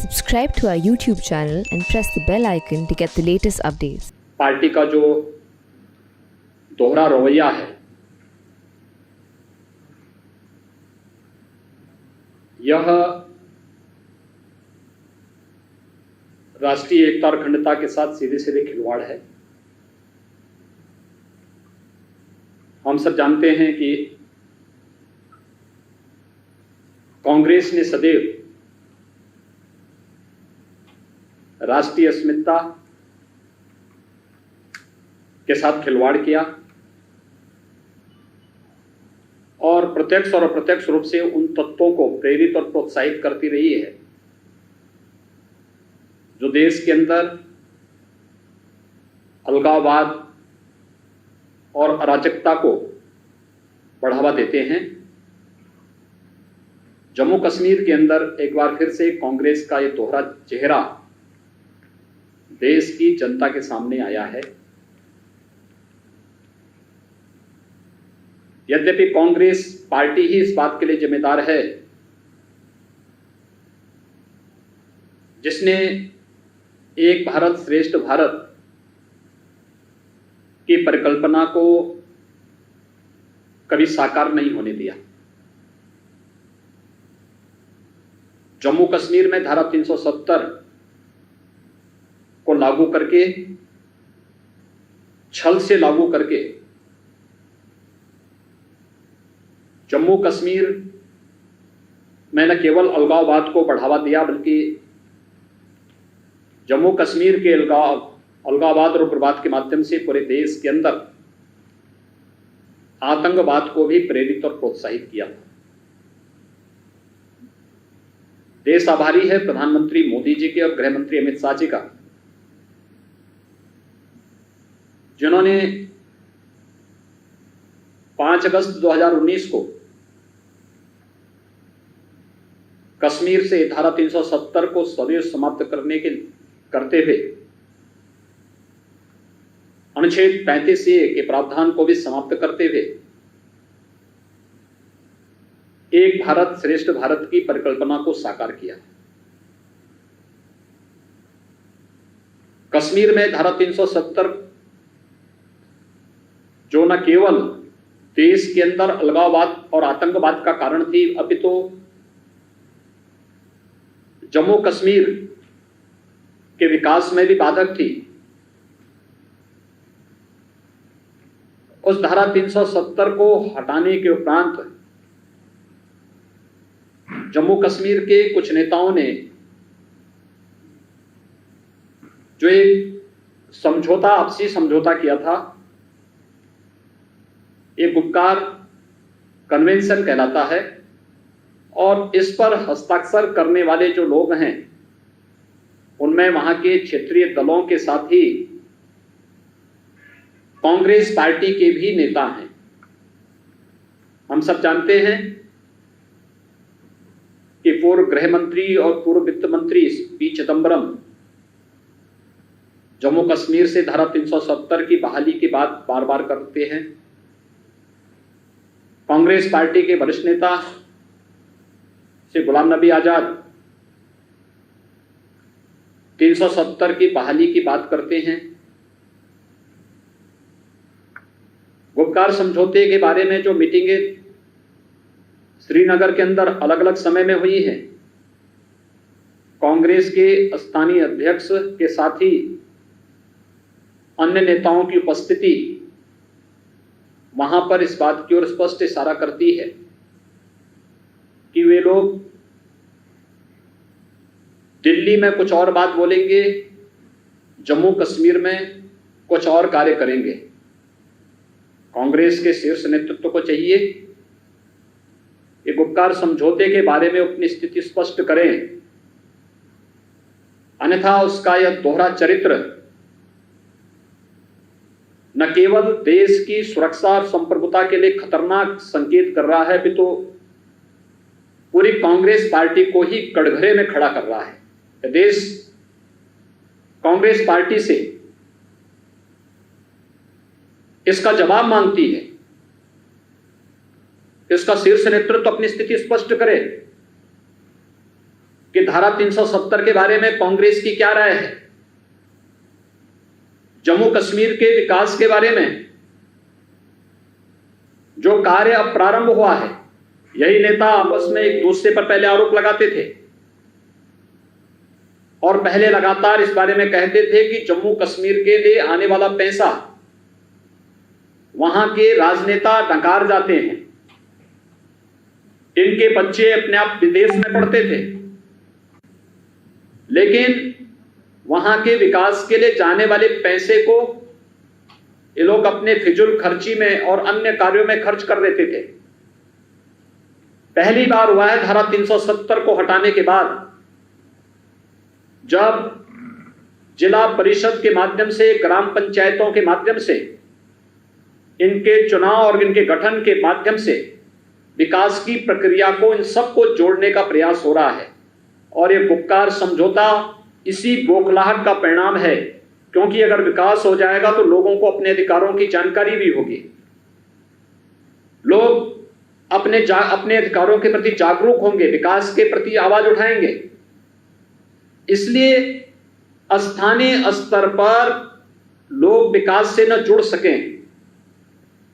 Subscribe to our YouTube channel and press the bell icon to get the latest updates. Party का जो दोहरा रवैया है, यह राष्ट्रीय एकता और अखंडता के साथ सीधे सीधे खिलवाड़ है। हम सब जानते हैं कि कांग्रेस ने सदैव राष्ट्रीय अस्मिता के साथ खिलवाड़ किया और प्रत्यक्ष और अप्रत्यक्ष रूप से उन तत्वों को प्रेरित और प्रोत्साहित करती रही है जो देश के अंदर अलगाववाद और अराजकता को बढ़ावा देते हैं। जम्मू कश्मीर के अंदर एक बार फिर से कांग्रेस का ये दोहरा चेहरा देश की जनता के सामने आया है। यद्यपि कांग्रेस पार्टी ही इस बात के लिए जिम्मेदार है जिसने एक भारत श्रेष्ठ भारत की परिकल्पना को कभी साकार नहीं होने दिया। जम्मू कश्मीर में धारा 370 को लागू करके, छल से लागू करके जम्मू कश्मीर में न केवल अलगाववाद को बढ़ावा दिया बल्कि जम्मू कश्मीर के अलगाववाद और उग्रवाद के माध्यम से पूरे देश के अंदर आतंकवाद को भी प्रेरित और प्रोत्साहित किया। देश आभारी है प्रधानमंत्री मोदी जी के और गृह मंत्री अमित शाह जी का, जिन्होंने 5 अगस्त 2019 को कश्मीर से धारा 370 को सदैव समाप्त करते हुए अनुच्छेद 35A के प्रावधान को भी समाप्त करते हुए एक भारत श्रेष्ठ भारत की परिकल्पना को साकार किया। कश्मीर में धारा 370 जो न केवल देश के अंदर अलगाववाद और आतंकवाद का कारण थी, अभी तो जम्मू कश्मीर के विकास में भी बाधक थी। उस धारा 370 को हटाने के उपरांत जम्मू कश्मीर के कुछ नेताओं ने जो एक समझौता, आपसी समझौता किया था, एक गुपकार कन्वेंशन कहलाता है, और इस पर हस्ताक्षर करने वाले जो लोग हैं उनमें वहां के क्षेत्रीय दलों के साथ ही कांग्रेस पार्टी के भी नेता हैं। हम सब जानते हैं कि पूर्व गृह मंत्री और पूर्व वित्त मंत्री पी चिदंबरम जम्मू कश्मीर से धारा 370 की बहाली की बात बार बार करते हैं। कांग्रेस पार्टी के वरिष्ठ नेता श्री गुलाम नबी आजाद 370 की बहाली की बात करते हैं। गुपकार समझौते के बारे में जो मीटिंगें श्रीनगर के अंदर अलग अलग समय में हुई हैं, कांग्रेस के स्थानीय अध्यक्ष के साथ ही अन्य नेताओं की उपस्थिति वहां पर इस बात की ओर स्पष्ट इशारा करती है कि वे लोग दिल्ली में कुछ और बात बोलेंगे, जम्मू कश्मीर में कुछ और कार्य करेंगे। कांग्रेस के शीर्ष नेतृत्व को चाहिए ये गुपकार समझौते के बारे में अपनी स्थिति स्पष्ट करें, अन्यथा उसका यह दोहरा चरित्र न केवल देश की सुरक्षा और संप्रभुता के लिए खतरनाक संकेत कर रहा है, भी तो पूरी कांग्रेस पार्टी को ही कटघरे में खड़ा कर रहा है। देश कांग्रेस पार्टी से इसका जवाब मांगती है, इसका शीर्ष नेतृत्व अपनी स्थिति स्पष्ट करे। कि धारा 370 के बारे में कांग्रेस की क्या राय है, जम्मू कश्मीर के विकास के बारे में जो कार्य अब प्रारंभ हुआ है। यही नेता आपस में एक दूसरे पर पहले आरोप लगाते थे और पहले लगातार इस बारे में कहते थे कि जम्मू कश्मीर के लिए आने वाला पैसा वहां के राजनेता नकार जाते हैं, इनके बच्चे अपने आप विदेश में पढ़ते थे, लेकिन वहां के विकास के लिए जाने वाले पैसे को ये लोग अपने फिजूल खर्ची में और अन्य कार्यों में खर्च कर देते थे। पहली बार हुआ है धारा 370 को हटाने के बाद, जब जिला परिषद के माध्यम से, ग्राम पंचायतों के माध्यम से, इनके चुनाव और इनके गठन के माध्यम से विकास की प्रक्रिया को, इन सबको जोड़ने का प्रयास हो रहा है। और ये गुपकार समझौता इसी बौखलाहट का परिणाम है, क्योंकि अगर विकास हो जाएगा तो लोगों को अपने अधिकारों की जानकारी भी होगी, लोग अपने अधिकारों के प्रति जागरूक होंगे, विकास के प्रति आवाज उठाएंगे। इसलिए स्थानीय स्तर पर लोग विकास से न जुड़ सकें,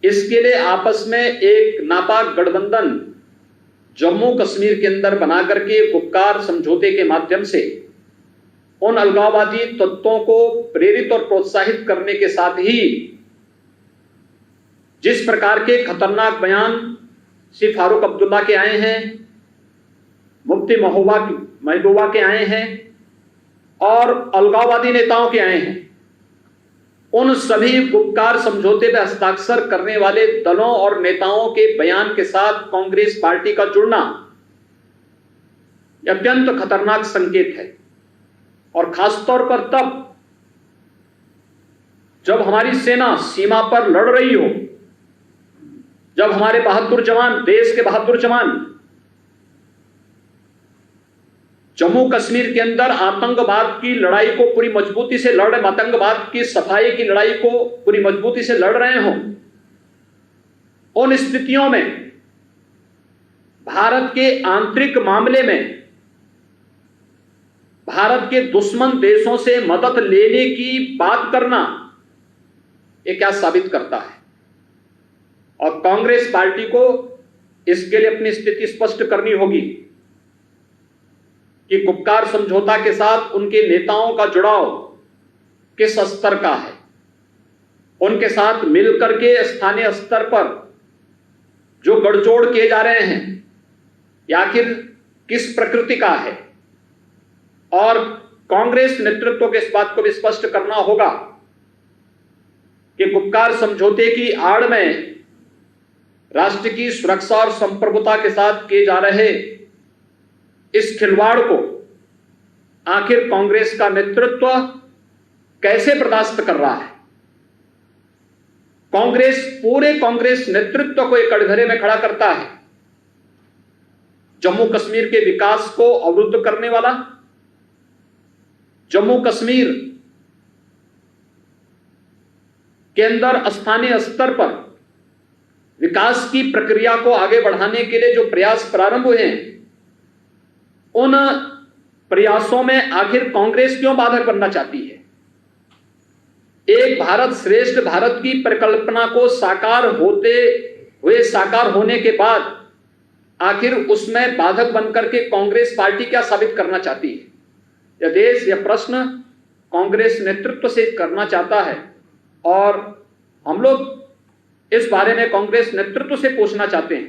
इसके लिए आपस में एक नापाक गठबंधन जम्मू कश्मीर के अंदर बना करके गुपकार समझौते के माध्यम से उन अलगाववादी तत्वों को प्रेरित और प्रोत्साहित करने के साथ ही जिस प्रकार के खतरनाक बयान श्री फारूक अब्दुल्ला के आए हैं, मुफ्ती महबूबा के आए हैं और अलगाववादी नेताओं के आए हैं, उन सभी गुपकार समझौते पर हस्ताक्षर करने वाले दलों और नेताओं के बयान के साथ कांग्रेस पार्टी का जुड़ना अत्यंत खतरनाक संकेत है। और खासतौर पर तब जब हमारी सेना सीमा पर लड़ रही हो, जब हमारे बहादुर जवान, देश के बहादुर जवान जम्मू कश्मीर के अंदर आतंकवाद की लड़ाई को पूरी मजबूती से लड़ रहे, आतंकवाद की सफाई की लड़ाई को पूरी मजबूती से लड़ रहे हों, उन स्थितियों में भारत के आंतरिक मामले में भारत के दुश्मन देशों से मदद लेने की बात करना, ये क्या साबित करता है? और कांग्रेस पार्टी को इसके लिए अपनी स्थिति स्पष्ट करनी होगी कि गुपकार समझौता के साथ उनके नेताओं का जुड़ाव किस स्तर का है, उनके साथ मिलकर के स्थानीय स्तर पर जो गठजोड़ किए जा रहे हैं या आखिर किस प्रकृति का है। और कांग्रेस नेतृत्व को इस बात को भी स्पष्ट करना होगा कि गुपकार समझौते की आड़ में राष्ट्र की सुरक्षा और संप्रभुता के साथ किए जा रहे इस खिलवाड़ को आखिर कांग्रेस का नेतृत्व कैसे बर्दाश्त कर रहा है। पूरे कांग्रेस नेतृत्व को एक कटघरे में खड़ा करता है। जम्मू कश्मीर के विकास को अवरुद्ध करने वाला, जम्मू कश्मीर के अंदर स्थानीय स्तर पर विकास की प्रक्रिया को आगे बढ़ाने के लिए जो प्रयास प्रारंभ हुए हैं, उन प्रयासों में आखिर कांग्रेस क्यों बाधक बनना चाहती है? एक भारत श्रेष्ठ भारत की परिकल्पना को साकार होने के बाद आखिर उसमें बाधक बनकर के कांग्रेस पार्टी क्या साबित करना चाहती है? यह देश, यह प्रश्न कांग्रेस नेतृत्व से करना चाहता है और हम लोग इस बारे में कांग्रेस नेतृत्व से पूछना चाहते हैं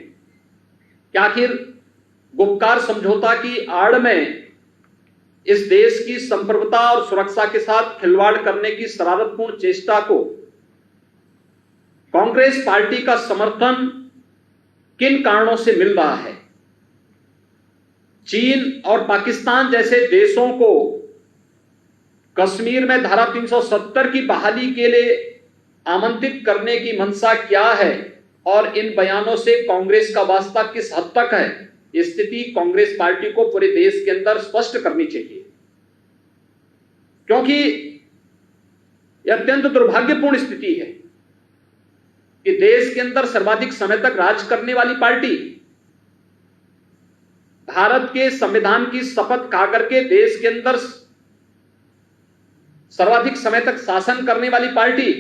कि आखिर गुपकार समझौता की आड़ में इस देश की संप्रभुता और सुरक्षा के साथ खिलवाड़ करने की शरारतपूर्ण चेष्टा को कांग्रेस पार्टी का समर्थन किन कारणों से मिल रहा है? चीन और पाकिस्तान जैसे देशों को कश्मीर में धारा 370 की बहाली के लिए आमंत्रित करने की मंशा क्या है और इन बयानों से कांग्रेस का वास्ता किस हद तक है? स्थिति कांग्रेस पार्टी को पूरे देश के अंदर स्पष्ट करनी चाहिए, क्योंकि यह अत्यंत दुर्भाग्यपूर्ण स्थिति है कि देश के अंदर सर्वाधिक समय तक राज करने वाली पार्टी भारत के संविधान की शपथ खा करके देश के अंदर सर्वाधिक समय तक शासन करने वाली पार्टी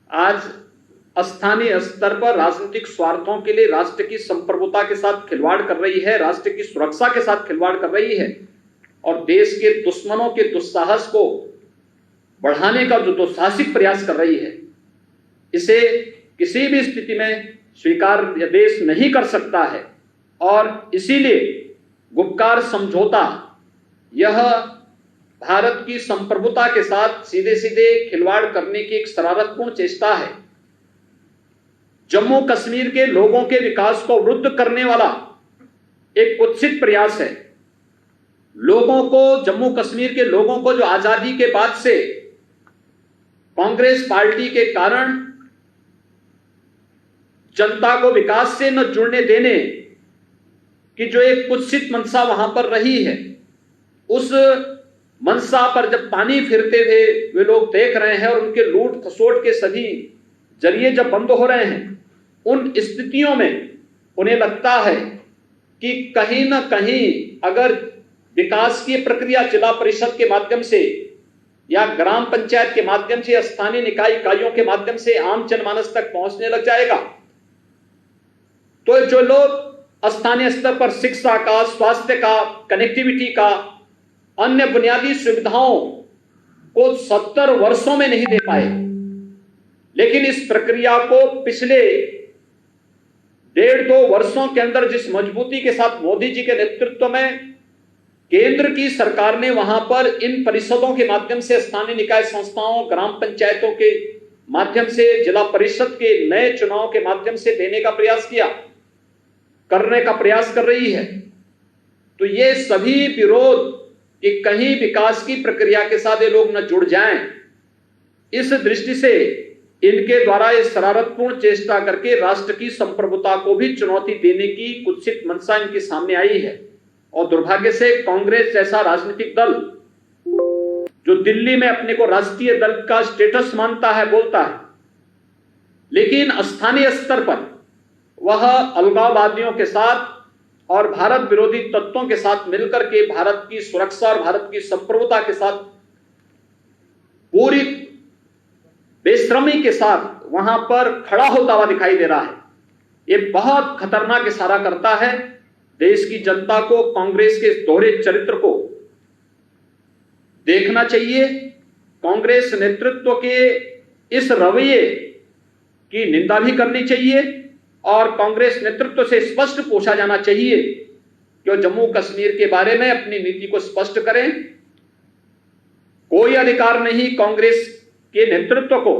आज स्थानीय स्तर पर राजनीतिक स्वार्थों के लिए राष्ट्र की संप्रभुता के साथ खिलवाड़ कर रही है, राष्ट्र की सुरक्षा के साथ खिलवाड़ कर रही है और देश के दुश्मनों के दुस्साहस को बढ़ाने का जो दुस्साहसिक प्रयास कर रही है, इसे किसी भी स्थिति में स्वीकार देश नहीं कर सकता है। और इसीलिए गुपकार समझौता यह भारत की संप्रभुता के साथ सीधे सीधे खिलवाड़ करने की एक शरारतपूर्ण चेष्टा है। जम्मू कश्मीर के लोगों के विकास को अवरुद्ध करने वाला एक कुत्सित प्रयास है। लोगों को, जम्मू कश्मीर के लोगों को जो आजादी के बाद से कांग्रेस पार्टी के कारण जनता को विकास से न जुड़ने देने की जो एक कुत्सित मंशा वहां पर रही है, उस मंशा पर जब पानी फिरते हुए वे लोग देख रहे हैं और उनके लूट खसोट के सभी जरिए जब बंद हो रहे हैं, उन स्थितियों में उन्हें लगता है कि कहीं ना कहीं अगर विकास की प्रक्रिया जिला परिषद के माध्यम से या ग्राम पंचायत के माध्यम से, स्थानीय निकाय इकाइयों के माध्यम से आम जनमानस तक पहुंचने लग जाएगा, तो जो लोग स्थानीय स्तर पर शिक्षा का, स्वास्थ्य का, कनेक्टिविटी का, अन्य बुनियादी सुविधाओं को 70 वर्षों में नहीं दे पाए, लेकिन इस प्रक्रिया को पिछले 1.5-2 वर्षों के अंदर जिस मजबूती के साथ मोदी जी के नेतृत्व में केंद्र की सरकार ने वहां पर इन परिषदों के माध्यम से, स्थानीय निकाय संस्थाओं, ग्राम पंचायतों के माध्यम से, जिला परिषद के नए चुनाव के माध्यम से देने का प्रयास किया, करने का प्रयास कर रही है, तो ये सभी विरोध कि कहीं विकास की प्रक्रिया के साथ ये लोग न जुड़ जाएं, इस दृष्टि से इनके द्वारा ये शरारतपूर्ण चेष्टा करके राष्ट्र की संप्रभुता को भी चुनौती देने की कुत्सित मंशा इनके सामने आई है। और दुर्भाग्य से कांग्रेस जैसा राजनीतिक दल जो दिल्ली में अपने को राष्ट्रीय दल का स्टेटस मानता है, बोलता है, लेकिन स्थानीय स्तर पर वह अलगाववादियों के साथ और भारत विरोधी तत्वों के साथ मिलकर के भारत की सुरक्षा और भारत की संप्रभुता के साथ पूरी बेशर्मी के साथ वहां पर खड़ा होता हुआ दिखाई दे रहा है। ये बहुत खतरनाक इशारा करता है देश की जनता को। कांग्रेस के इस दोहरे चरित्र को देखना चाहिए। कांग्रेस नेतृत्व के इस रवैये की निंदा भी करनी चाहिए और कांग्रेस नेतृत्व से स्पष्ट पूछा जाना चाहिए कि वो जम्मू कश्मीर के बारे में अपनी नीति को स्पष्ट करें। कोई अधिकार नहीं कांग्रेस के नेतृत्व को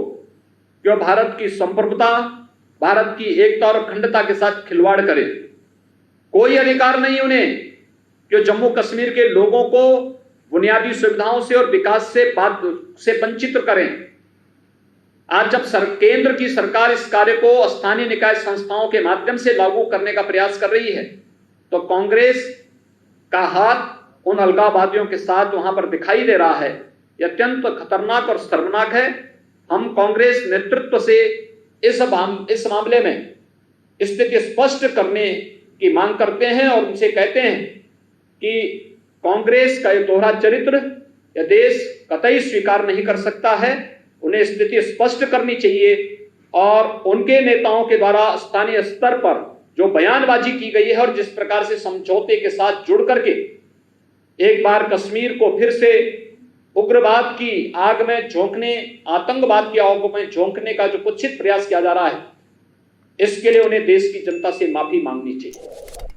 कि वो भारत की संप्रभुता, भारत की एकता और अखंडता के साथ खिलवाड़ करें। कोई अधिकार नहीं उन्हें कि वो जम्मू कश्मीर के लोगों को बुनियादी सुविधाओं से और विकास से वंचित करें। आज जब केंद्र की सरकार इस कार्य को स्थानीय निकाय संस्थाओं के माध्यम से लागू करने का प्रयास कर रही है, तो कांग्रेस का हाथ उन अलगाववादियों के साथ वहां पर दिखाई दे रहा है। यह अत्यंत खतरनाक और शर्मनाक है। हम कांग्रेस नेतृत्व से इस मामले में स्थिति स्पष्ट करने की मांग करते हैं और उनसे कहते हैं कि कांग्रेस का यह दोहरा चरित्र यह देश कतई स्वीकार नहीं कर सकता है। उन्हें स्थिति स्पष्ट करनी चाहिए और उनके नेताओं के द्वारा स्थानीय स्तर पर जो बयानबाजी की गई है और जिस प्रकार से समझौते के साथ जुड़ करके एक बार कश्मीर को फिर से उग्रवाद की आग में झोंकने, आतंकवाद की आग में झोंकने का जो कुत्सित प्रयास किया जा रहा है, इसके लिए उन्हें देश की जनता से माफी मांगनी चाहिए।